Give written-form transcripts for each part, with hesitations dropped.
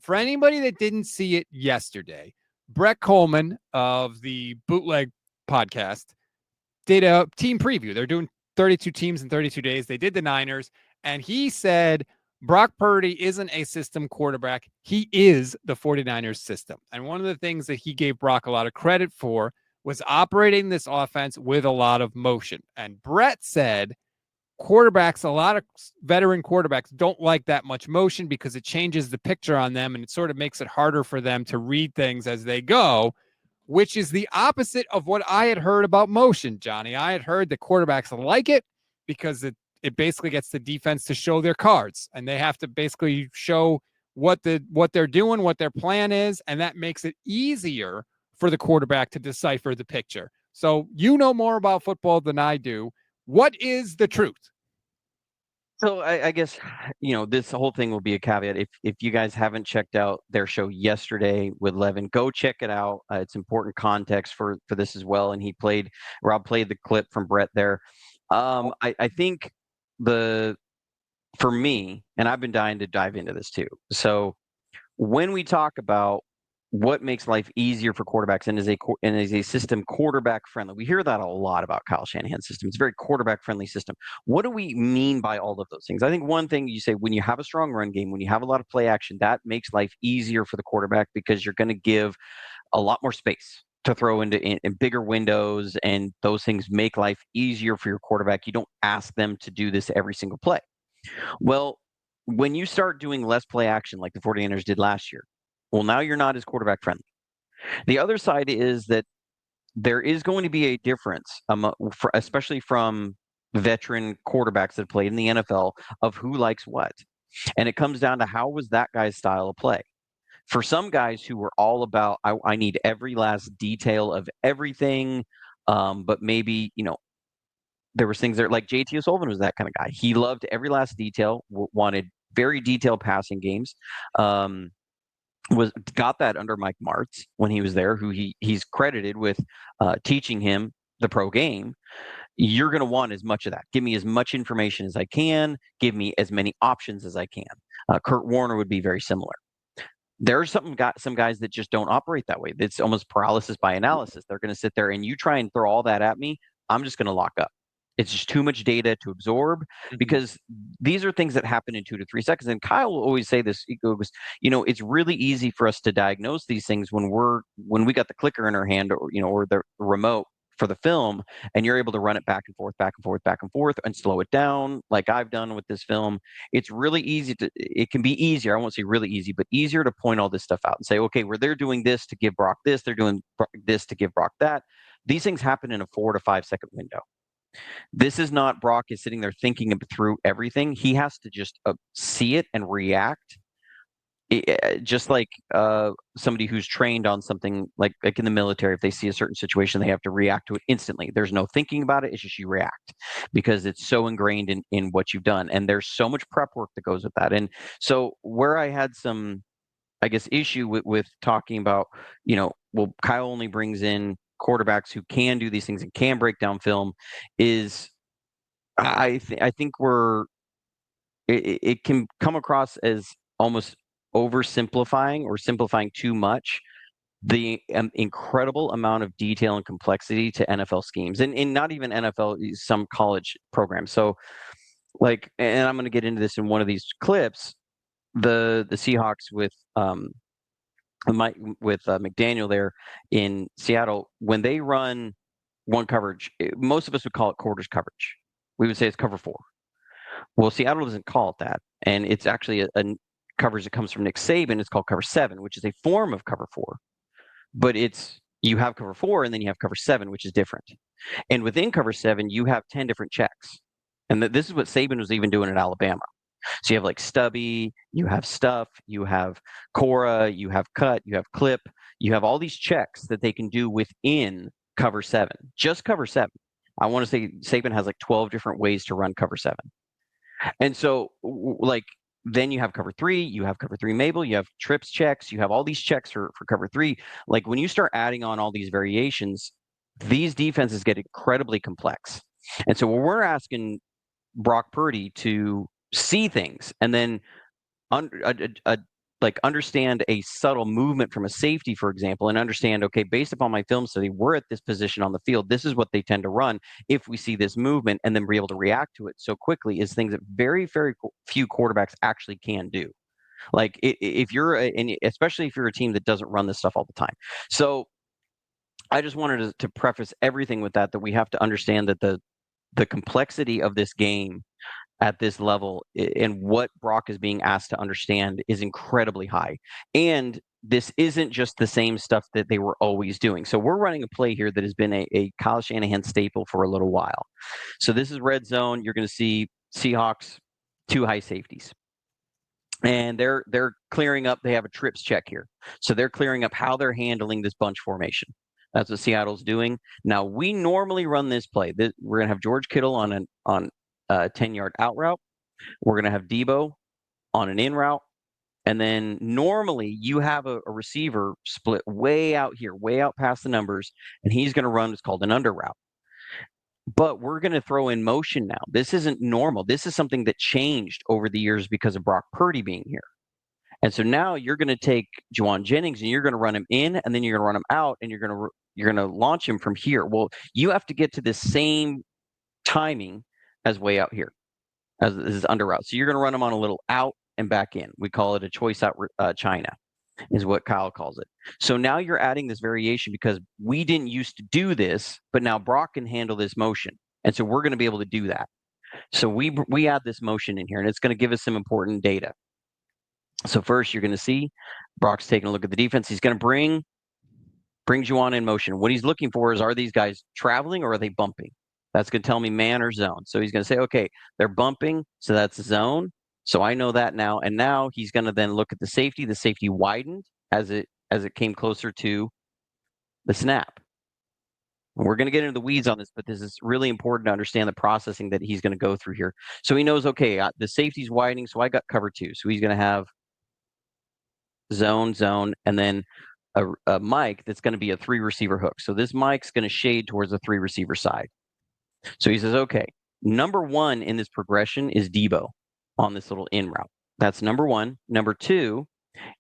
for anybody that didn't see it yesterday, Brett Coleman of the Bootleg podcast did a team preview. They're doing 32 teams in 32 days. They did the Niners, and he said Brock Purdy isn't a system quarterback. He is the 49ers system. And one of the things that he gave Brock a lot of credit for was operating this offense with a lot of motion. And Brett said quarterbacks, a lot of veteran quarterbacks don't like that much motion because it changes the picture on them and it sort of makes it harder for them to read things as they go, which is the opposite of what I had heard about motion, Johnny. I had heard that quarterbacks like it because it basically gets the defense to show their cards and they have to basically show what they're doing, what their plan is, and that makes it easier for the quarterback to decipher the picture. So you know more about football than I do. What is the truth? So I guess, this whole thing will be a caveat. If you guys haven't checked out their show yesterday with Levin, go check it out. It's important context for this as well. And Rob played the clip from Brett there. I think for me, and I've been dying to dive into this too. So when we talk about what makes life easier for quarterbacks and is a system quarterback friendly, we hear that a lot about Kyle Shanahan's system. It's a very quarterback friendly system. What do we mean by all of those things? I think one thing you say, when you have a strong run game, when you have a lot of play action, that makes life easier for the quarterback because you're going to give a lot more space to throw into in bigger windows, and those things make life easier for your quarterback. You don't ask them to do this every single play. Well, when you start doing less play action like the 49ers did last year, well, now you're not as quarterback friendly. The other side is that there is going to be a difference, especially from veteran quarterbacks that played in the NFL, of who likes what. And it comes down to how was that guy's style of play. For some guys who were all about, I need every last detail of everything, but maybe, there was things there, like JT O'Sullivan was that kind of guy. He loved every last detail, wanted very detailed passing games. Got that under Mike Martz when he was there, who he's credited with teaching him the pro game. You're going to want as much of that. Give me as much information as I can. Give me as many options as I can. Kurt Warner would be very similar. There are some guys that just don't operate that way. It's almost paralysis by analysis. They're going to sit there and you try and throw all that at me, I'm just going to lock up. It's just too much data to absorb because these are things that happen in 2 to 3 seconds. And Kyle will always say this. He goes, it's really easy for us to diagnose these things when we got the clicker in our hand, or the remote for the film, and you're able to run it back and forth, back and forth, back and forth, and slow it down like I've done with this film. It's really easy it can be easier. I won't say really easy, but easier to point all this stuff out and say, okay, they're doing this to give Brock this, they're doing this to give Brock that. These things happen in a 4 to 5 second window. This is not Brock is sitting there thinking through everything. He has to just see it and react. Just like somebody who's trained on something like in the military, if they see a certain situation, they have to react to it instantly. There's no thinking about it. It's just you react because it's so ingrained in what you've done. And there's so much prep work that goes with that. And so where I had some, I guess, issue with talking about, Kyle only brings in quarterbacks who can do these things and can break down film is I think it can come across as almost oversimplifying or simplifying too much the incredible amount of detail and complexity to NFL schemes and not even NFL, some college programs. So and I'm going to get into this in one of these clips, the Seahawks with McDaniel there in Seattle, when they run one coverage, most of us would call it quarters coverage. We would say it's cover 4. Well, Seattle doesn't call it that. And it's actually a coverage that comes from Nick Saban. It's called cover 7, which is a form of cover 4. But you have cover 4 and then you have cover 7, which is different. And within cover 7, you have 10 different checks. And this is what Saban was even doing at Alabama. So you have like stubby, you have stuff, you have Cora, you have cut, you have clip, you have all these checks that they can do within cover 7, just cover 7. I want to say Saban has like 12 different ways to run cover 7. And so then you have cover 3, you have cover 3 Mabel, you have trips checks, you have all these checks for cover 3. Like when you start adding on all these variations, these defenses get incredibly complex. And so when we're asking Brock Purdy to see things and then like understand a subtle movement from a safety, for example, and understand, okay, based upon my film study, we're at this position on the field. This is what they tend to run if we see this movement, and then be able to react to it so quickly is things that very, very few quarterbacks actually can do. Like if you're, and especially if you're a team that doesn't run this stuff all the time. So I just wanted to preface everything with that we have to understand that the complexity of this game at this level and what Brock is being asked to understand is incredibly high. And this isn't just the same stuff that they were always doing. So we're running a play here that has been a Kyle Shanahan staple for a little while. So this is red zone. You're going to see Seahawks, 2 high safeties. And they're clearing up. They have a trips check here. So they're clearing up how they're handling this bunch formation. That's what Seattle's doing. Now, we normally run this play. We're going to have George Kittle on a 10-yard out route. We're going to have Debo on an in route. And then normally you have a receiver split way out here, way out past the numbers, and he's going to run what's called an under route. But we're going to throw in motion now. This isn't normal. This is something that changed over the years because of Brock Purdy being here. And so now you're going to take Juwan Jennings and you're going to run him in, and then you're going to run him out, and you're going to launch him from here. Well, you have to get to the same timing as way out here, as this is under route. So you're going to run him on a little out and back in. We call it a choice out China, is what Kyle calls it. So now you're adding this variation because we didn't used to do this, but now Brock can handle this motion. And so we're going to be able to do that. So we add this motion in here, and it's going to give us some important data. So first, you're going to see Brock's taking a look at the defense. He's going to bring Juwan in motion. What he's looking for is, are these guys traveling or are they bumping? That's going to tell me man or zone. So he's going to say, okay, they're bumping, so that's zone. So I know that now. And now he's going to then look at the safety. The safety widened as it came closer to the snap. And we're going to get into the weeds on this, but this is really important to understand the processing that he's going to go through here. So he knows, okay, the safety's widening, so I got cover 2. So he's going to have zone, and then a Mike that's going to be a 3 receiver hook. So this Mike's going to shade towards the 3 receiver side. So he says, okay, number 1 in this progression is Debo on this little in route. That's number 1. Number 2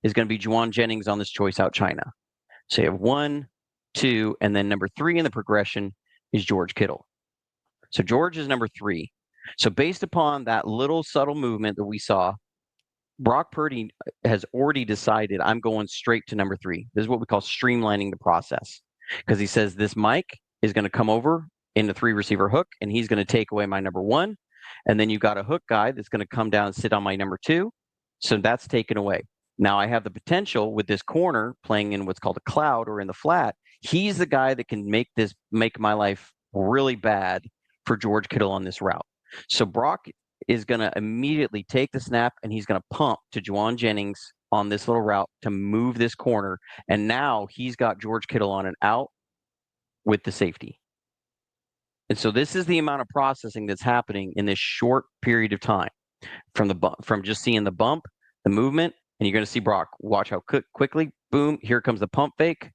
is going to be Juwan Jennings on this choice out China. So you have 1, 2, and then number 3 in the progression is George Kittle. So George is number 3. So based upon that little subtle movement that we saw, Brock Purdy has already decided, I'm going straight to number 3. This is what we call streamlining the process, because he says this Mike is going to come over in the 3 receiver hook, and he's going to take away my number 1. And then you've got a hook guy that's going to come down and sit on my number 2. So that's taken away. Now I have the potential with this corner playing in what's called a cloud or in the flat. He's the guy that can make my life really bad for George Kittle on this route. So Brock is going to immediately take the snap, and he's going to pump to Juwan Jennings on this little route to move this corner. And now he's got George Kittle on an out with the safety. And so this is the amount of processing that's happening in this short period of time from just seeing the bump, the movement, and you're going to see Brock watch how quickly, boom, here comes the pump fake.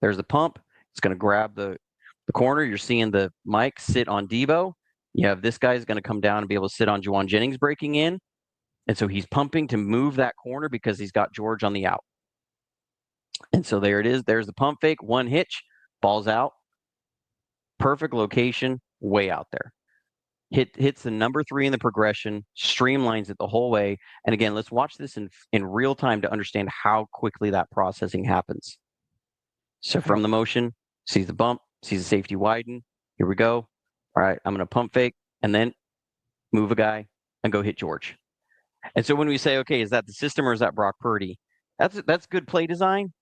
There's the pump. It's going to grab the corner. You're seeing the Mike sit on Debo. You have this guy's going to come down and be able to sit on Juwan Jennings breaking in. And so he's pumping to move that corner because he's got George on the out. And so there it is. There's the pump fake. 1 hitch, ball's out. Perfect location, way out there. Hits the number 3 in the progression, streamlines it the whole way. And again, let's watch this in real time to understand how quickly that processing happens. So from the motion, sees the bump, sees the safety widen. Here we go. All right, I'm going to pump fake and then move a guy and go hit George. And so when we say, okay, is that the system or is that Brock Purdy? That's good play design,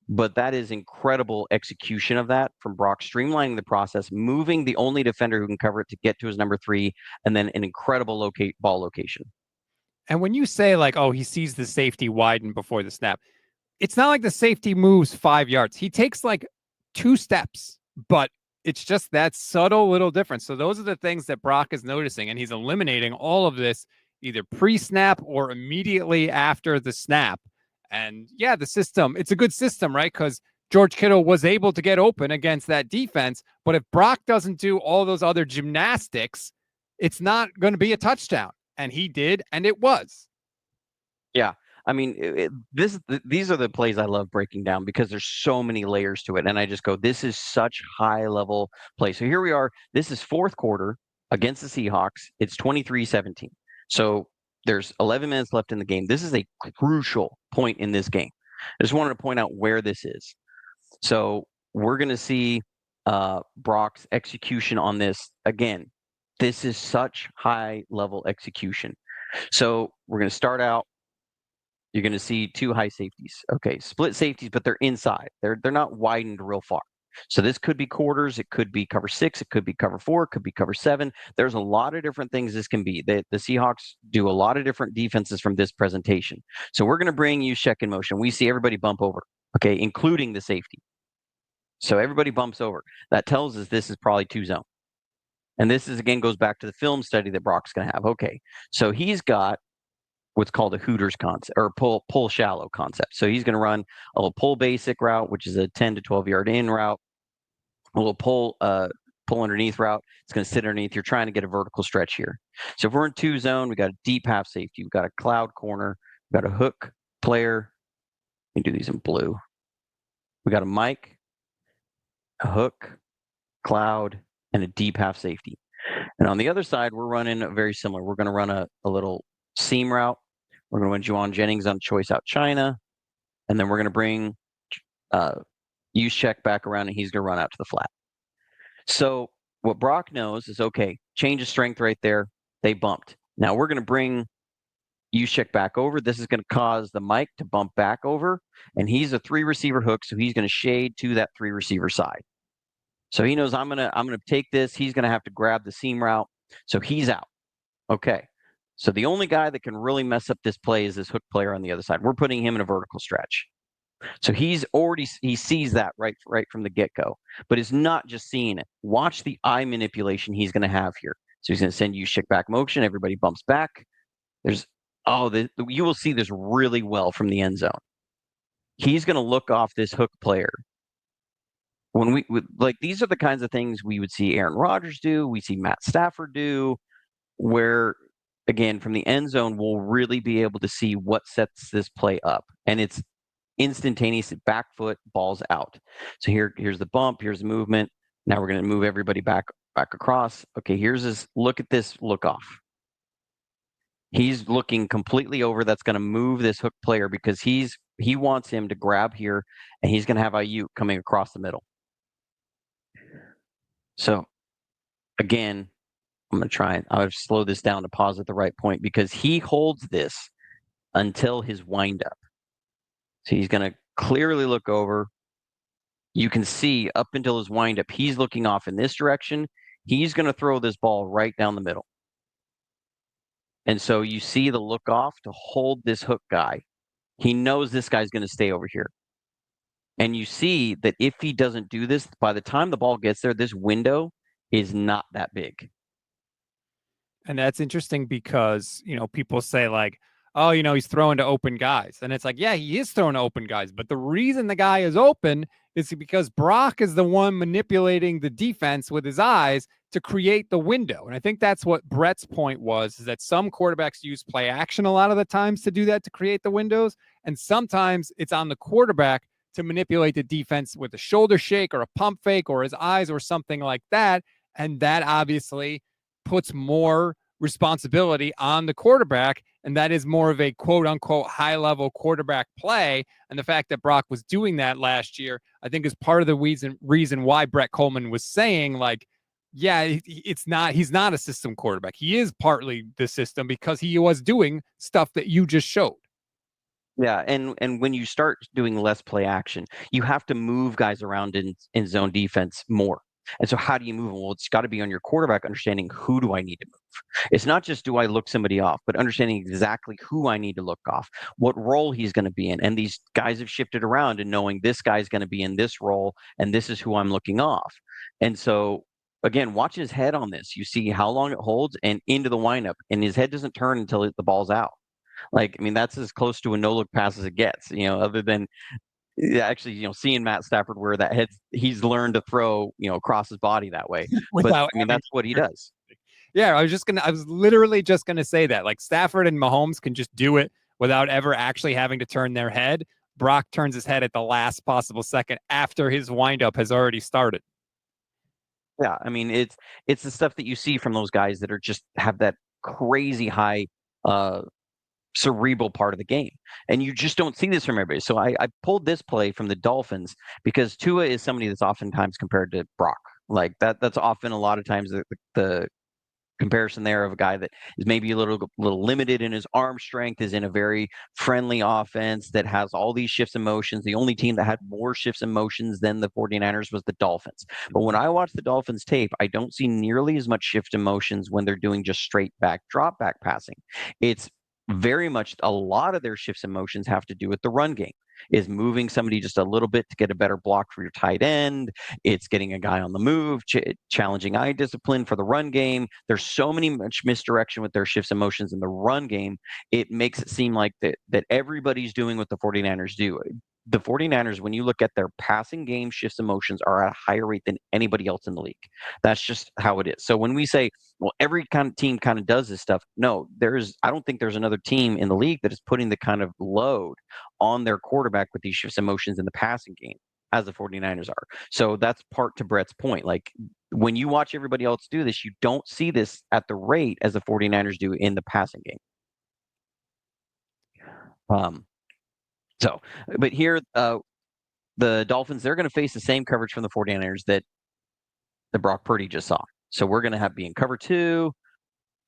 but that is incredible execution of that from Brock, streamlining the process, moving the only defender who can cover it to get to his number 3, and then an incredible ball location. And when you say like, oh, he sees the safety widen before the snap, it's not like the safety moves 5 yards. He takes like 2 steps, but it's just that subtle little difference. So those are the things that Brock is noticing, and he's eliminating all of this either pre-snap or immediately after the snap. And yeah, the system, it's a good system, right? Because George Kittle was able to get open against that defense. But if Brock doesn't do all those other gymnastics, it's not going to be a touchdown. And he did, and it was. Yeah. I mean, these are the plays I love breaking down because there's so many layers to it. And I just go, this is such high level play. So here we are. This is fourth quarter against the Seahawks. It's 23-17. So there's 11 minutes left in the game. This is a crucial point in this game. I just wanted to point out where this is. So we're going to see Brock's execution on this. Again, this is such high level execution. So we're going to start out. You're going to see two high safeties. Okay, split safeties, but they're inside. They're not widened real far. So this could be quarters. It could be cover 6. It could be cover 4. It could be cover 7. There's a lot of different things this can be. The Seahawks do a lot of different defenses from this presentation. So we're going to bring you check in motion. We see everybody bump over, okay, including the safety. So everybody bumps over. That tells us this is probably 2-zone. And this is, again, goes back to the film study that Brock's going to have. Okay, so he's got what's called a Hooters concept or pull shallow concept. So he's going to run a little pull basic route, which is a 10 to 12 yard in route, a little pull underneath route. It's going to sit underneath. You're trying to get a vertical stretch here. So if we're in 2-zone, we got a deep half safety. We've got a cloud corner. We've got a hook player. Let me do these in blue. We got a Mike, a hook, cloud, and a deep half safety. And on the other side, we're running very similar. We're going to run a little seam route. We're going to run Juwan Jennings on choice out China. And then we're going to bring use check back around, and he's going to run out to the flat. So what Brock knows is, okay, change of strength right there. They bumped. Now we're going to bring use check back over. This is going to cause the Mike to bump back over. And he's a 3-receiver hook, so he's going to shade to that 3-receiver side. So he knows I'm gonna take this. He's going to have to grab the seam route. So he's out. Okay. So the only guy that can really mess up this play is this hook player on the other side. We're putting him in a vertical stretch. So he sees that right from the get-go, but it's not just seeing it. Watch the eye manipulation he's going to have here. So he's going to send you check back motion. Everybody bumps back. You will see this really well from the end zone. He's going to look off this hook player. When these are the kinds of things we would see Aaron Rodgers do, we see Matt Stafford do, where again, from the end zone, we'll really be able to see what sets this play up. And it's instantaneous, back foot, balls out. So here's the bump, here's the movement. Now we're going to move everybody back across. Okay, here's this, look at this look off. He's looking completely over. That's going to move this hook player because he wants him to grab here, and he's going to have Ayuk coming across the middle. So again, I'm going to try I'll slow this down to pause at the right point because he holds this until his windup. So he's going to clearly look over. You can see up until his windup, he's looking off in this direction. He's going to throw this ball right down the middle. And so you see the look off to hold this hook guy. He knows this guy's going to stay over here. And you see that if he doesn't do this, by the time the ball gets there, this window is not that big. And that's interesting because, people say like, oh, he's throwing to open guys. And it's like, yeah, he is throwing to open guys. But the reason the guy is open is because Brock is the one manipulating the defense with his eyes to create the window. And I think that's what Brett's point was, is that some quarterbacks use play action a lot of the times to do that, to create the windows. And sometimes it's on the quarterback to manipulate the defense with a shoulder shake or a pump fake or his eyes or something like that. And that obviously puts more responsibility on the quarterback, and that is more of a quote unquote high level quarterback play. And the fact that Brock was doing that last year, I think, is part of the reason why Brett Coleman was saying, like, yeah, he's not a system quarterback. He is partly the system because he was doing stuff that you just showed. Yeah, and when you start doing less play action, you have to move guys around in zone defense more. And so how do you move them? Well, it's got to be on your quarterback understanding, who do I need to move? It's not just do I look somebody off, but understanding exactly who I need to look off, what role he's going to be in. And these guys have shifted around and knowing this guy's going to be in this role and this is who I'm looking off. And so again, watch his head on this. You see how long it holds and into the windup, and his head doesn't turn until the ball's out. Like, I mean, that's as close to a no-look pass as it gets, other than actually, seeing Matt Stafford where that head, he's learned to throw, across his body that way. But I mean, that's what he does. Yeah, I was literally just gonna say that. Like, Stafford and Mahomes can just do it without ever actually having to turn their head. Brock turns his head at the last possible second after his windup has already started. Yeah, I mean it's the stuff that you see from those guys that are just have that crazy high uh cerebral part of the game. And you just don't see this from everybody. So I pulled this play from the Dolphins because Tua is somebody that's oftentimes compared to Brock. Like that's often a lot of times the comparison there of a guy that is maybe a little limited in his arm strength, is in a very friendly offense that has all these shifts and motions. The only team that had more shifts and motions than the 49ers was the Dolphins. But when I watch the Dolphins tape, I don't see nearly as much shift and motions when they're doing just straight back drop back passing. It's very much a lot of their shifts and motions have to do with the run game, is moving somebody just a little bit to get a better block for your tight end. It's getting a guy on the move, challenging eye discipline for the run game. There's so much misdirection with their shifts and motions in the run game. It makes it seem like that everybody's doing what the 49ers do. The 49ers, when you look at their passing game shifts and motions, are at a higher rate than anybody else in the league. That's just how it is. So when we say, well, every kind of team kind of does this stuff, no, I don't think there's another team in the league that is putting the kind of load on their quarterback with these shifts and motions in the passing game as the 49ers are. So that's part to Brett's point. Like when you watch everybody else do this, you don't see this at the rate as the 49ers do in the passing game. But here, the Dolphins, they're going to face the same coverage from the 49ers that the Brock Purdy just saw. So we're going to be in cover 2,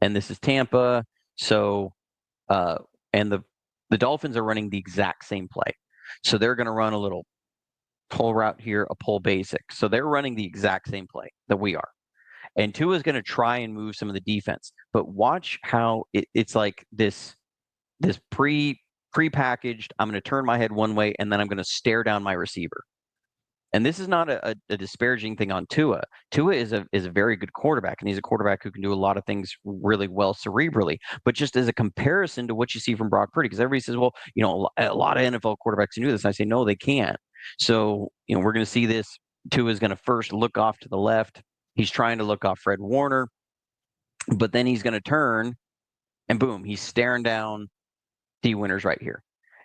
and this is Tampa. So, and the Dolphins are running the exact same play. So they're going to run a little pull route here, a pull basic. So they're running the exact same play that we are. And Tua is going to try and move some of the defense. But watch how it's like this pre-packaged, I'm going to turn my head one way, and then I'm going to stare down my receiver. And this is not a disparaging thing on Tua. Tua is a very good quarterback, and he's a quarterback who can do a lot of things really well cerebrally. But just as a comparison to what you see from Brock Purdy, because everybody says, well, a lot of NFL quarterbacks can do this. And I say, no, they can't. So, we're going to see this. Tua is going to first look off to the left. He's trying to look off Fred Warner, but then he's going to turn, and boom, he's staring down D Winters right here.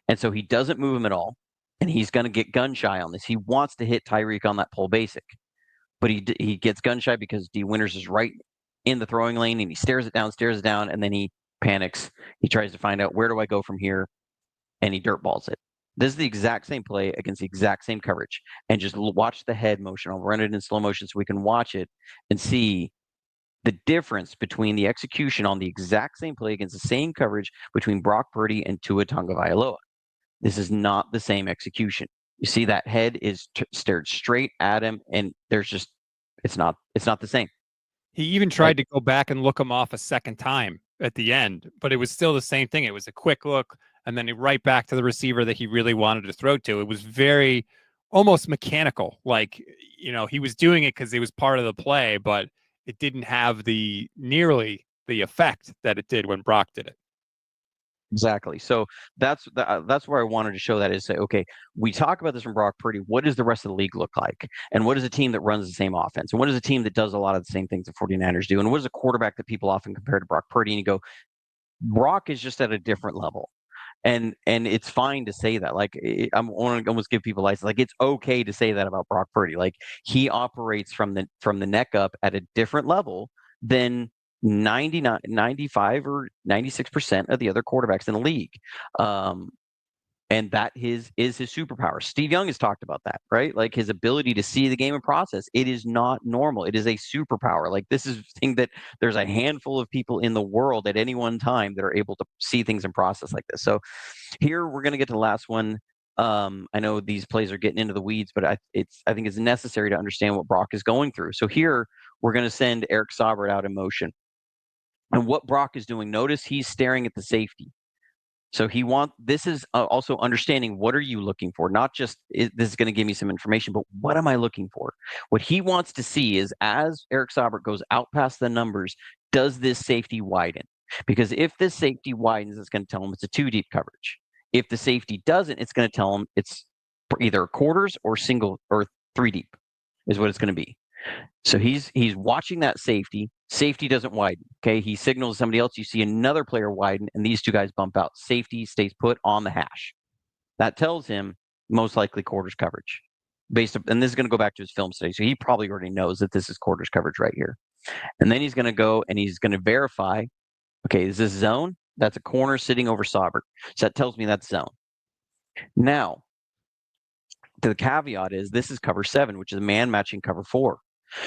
And so he doesn't move him at all. And he's going to get gun shy on this. He wants to hit Tyreek on that pull basic, but he gets gun shy because D Winters is right in the throwing lane, and he stares it down, and then he panics. He tries to find out, where do I go from here, and he dirt balls it. This is the exact same play against the exact same coverage, and just watch the head motion. I'll run it in slow motion so we can watch it and see the difference between the execution on the exact same play against the same coverage between Brock Purdy and Tua Tagovailoa. This is not the same execution. You see that head is stared straight at him, and it's not the same. He even tried to go back and look him off a second time at the end, but it was still the same thing. It was a quick look, and then right back to the receiver that he really wanted to throw to. It was very almost mechanical. Like, he was doing it because it was part of the play, but it didn't have nearly the effect that it did when Brock did it. Exactly. So that's where I wanted to show that, is say, okay, we talk about this from Brock Purdy. What does the rest of the league look like? And what is a team that runs the same offense? And what is a team that does a lot of the same things the 49ers do? And what is a quarterback that people often compare to Brock Purdy? And you go, Brock is just at a different level. And it's fine to say that. Like, I want to almost give people license. Like, it's okay to say that about Brock Purdy. Like, he operates from the neck up at a different level than 99, 95 or 96% of the other quarterbacks in the league. And that is his superpower. Steve Young has talked about that, right? Like, his ability to see the game and process. It is not normal. It is a superpower. Like, this is the thing that there's a handful of people in the world at any one time that are able to see things and process like this. So here we're going to get to the last one. I know these plays are getting into the weeds, but I think it's necessary to understand what Brock is going through. So here we're going to send Eric Saubert out in motion. And what Brock is doing, notice he's staring at the safety. So this is also understanding, what are you looking for? Not just, this is going to give me some information, but what am I looking for? What he wants to see is, as Eric Saubert goes out past the numbers, does this safety widen? Because if this safety widens, it's going to tell him it's a 2 deep coverage. If the safety doesn't, it's going to tell him it's either quarters or single or 3 deep is what it's going to be. So he's watching that safety. Safety doesn't widen. Okay. He signals somebody else. You see another player widen, and these two guys bump out. Safety stays put on the hash. That tells him most likely quarters coverage. And this is going to go back to his film study. So he probably already knows that this is quarters coverage right here. And then he's going to go and he's going to verify, okay, is this zone? That's a corner sitting over Saubert. So that tells me that's zone. Now, the caveat is this is cover 7, which is a man matching cover 4.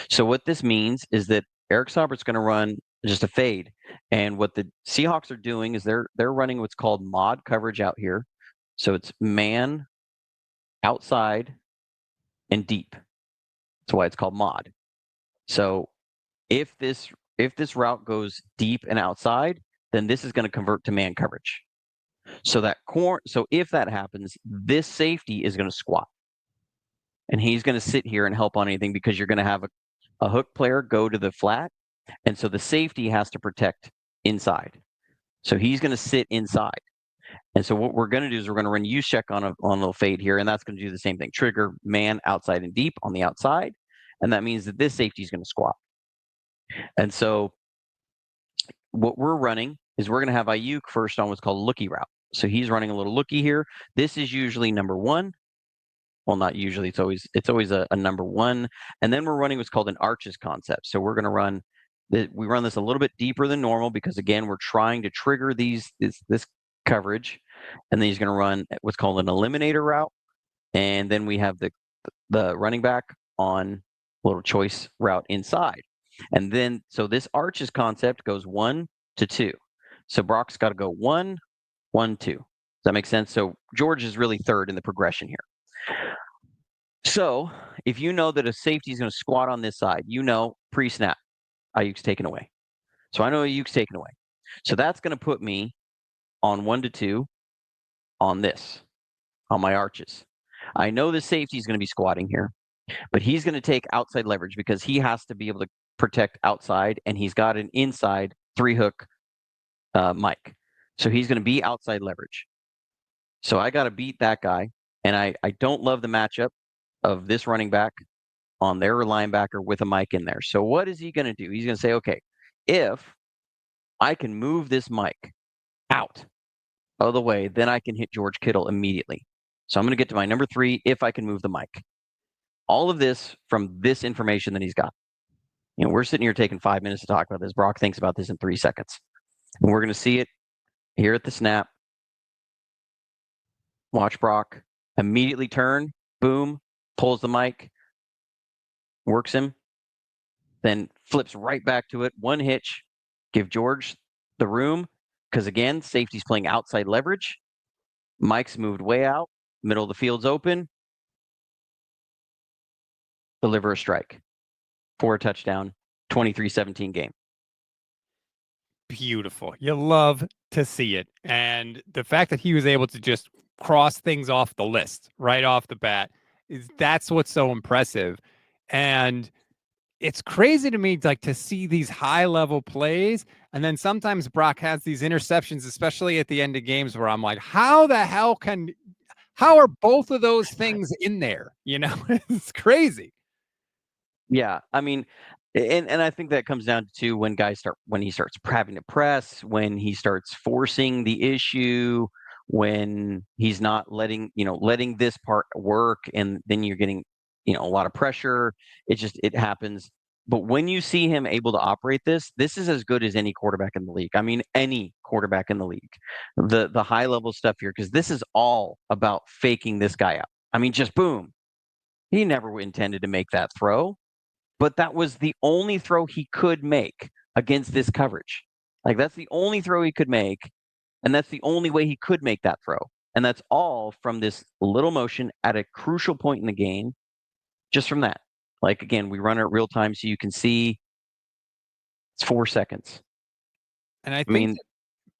So what this means is that Eric Saubert's going to run just a fade. And what the Seahawks are doing is they're running what's called mod coverage out here. So it's man, outside, and deep. That's why it's called mod. So if this route goes deep and outside, then this is going to convert to man coverage. So if that happens, this safety is going to squat. And he's going to sit here and help on anything because you're going to have a hook player go to the flat. And so the safety has to protect inside. So he's going to sit inside. And so what we're going to do is we're going to run use check on a little fade here, and that's going to do the same thing. Trigger man, outside, and deep on the outside. And that means that this safety is going to squat. And so what we're running is we're going to have Ayuk first on what's called lookie route. So he's running a little lookie here. This is usually number 1. Well, not usually. It's always a number 1. And then we're running what's called an arches concept. So we're going to run we run this a little bit deeper than normal because, again, we're trying to trigger this coverage. And then he's going to run what's called an eliminator route. And then we have the running back on a little choice route inside. And then, so this arches concept goes 1 to 2. So Brock's got to go 1, 1, 2. Does that make sense? So George is really third in the progression here. So if you know that a safety is going to squat on this side, pre-snap, Ayuk's taken away. So I know Ayuk's taken away. So that's going to put me on 1 to 2 on my arches. I know the safety is going to be squatting here, but he's going to take outside leverage because he has to be able to protect outside, and he's got an inside 3-hook mic. So he's going to be outside leverage. So I got to beat that guy, and I don't love the matchup of this running back on their linebacker with a mic in there. So what is he going to do? He's going to say, okay, if I can move this mic out of the way, then I can hit George Kittle immediately. So I'm going to get to my number 3 if I can move the mic. All of this from this information that he's got. We're sitting here taking 5 minutes to talk about this. Brock thinks about this in 3 seconds. And we're going to see it here at the snap. Watch Brock immediately turn, boom, pulls the mic, works him, then flips right back to it. One hitch, give George the room, because again, safety's playing outside leverage. Mike's moved way out, middle of the field's open. Deliver a strike for a touchdown, 23-17 game. Beautiful. You love to see it. And the fact that he was able to just cross things off the list right off the bat that's what's so impressive. And it's crazy to me, like, to see these high level plays. And then sometimes Brock has these interceptions, especially at the end of games, where I'm like, how are both of those things in there? It's crazy. Yeah. I mean, and I think that comes down to when he starts having to press, when he starts forcing the issue, when he's not letting this part work, and then you're getting, a lot of pressure. It happens. But when you see him able to operate this is as good as any quarterback in the league. I mean, any quarterback in the league. The high level stuff here, because this is all about faking this guy out. I mean, just boom. He never intended to make that throw, but that was the only throw he could make against this coverage. Like, that's the only throw he could make, and that's the only way he could make that throw. And that's all from this little motion at a crucial point in the game, just from that. Like, again, we run it real time so you can see it's 4 seconds. And I think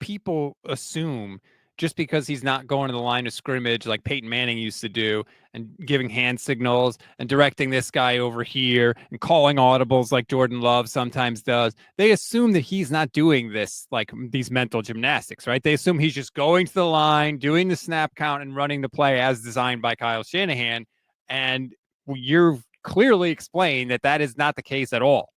people assume just because he's not going to the line of scrimmage like Peyton Manning used to do and giving hand signals and directing this guy over here and calling audibles like Jordan Love sometimes does, they assume that he's not doing this, like these mental gymnastics, right? They assume he's just going to the line, doing the snap count, and running the play as designed by Kyle Shanahan. And you're clearly explained that is not the case at all.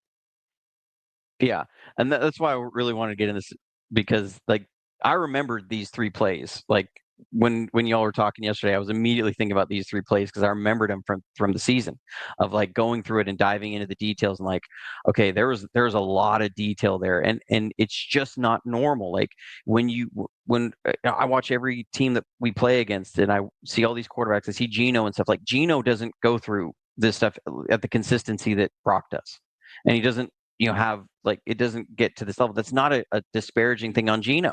Yeah, and that's why I really wanted to get in this because, like, I remembered these 3 plays. Like, when y'all were talking yesterday, I was immediately thinking about these 3 plays because I remembered them from the season of, like, going through it and diving into the details and, like, okay, there's a lot of detail there, and it's just not normal. Like, when I watch every team that we play against and I see all these quarterbacks, I see Geno and stuff, like, Geno doesn't go through this stuff at the consistency that Brock does, and he doesn't have like it doesn't get to this level. That's not a disparaging thing on Geno.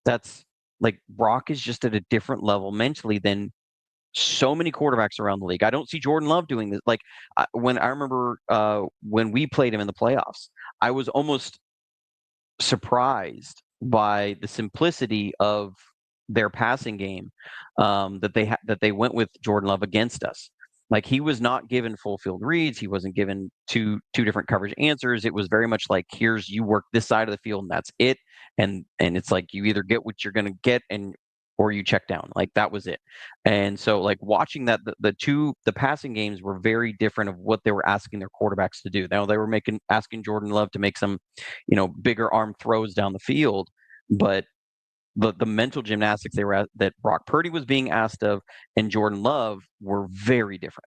That's like Brock is just at a different level mentally than so many quarterbacks around the league. I don't see Jordan Love doing this. Like when I remember when we played him in the playoffs, I was almost surprised by the simplicity of their passing game that they went with Jordan Love against us. Like he was not given full field reads. He wasn't given two different coverage answers. It was very much like, here's you work this side of the field and that's it. And it's like you either get what you're going to get and or you check down. Like that was it. And so like watching that the passing games were very different of what they were asking their quarterbacks to do. Now they were asking Jordan Love to make some, bigger arm throws down the field, but the mental gymnastics that Brock Purdy was being asked of and Jordan Love were very different.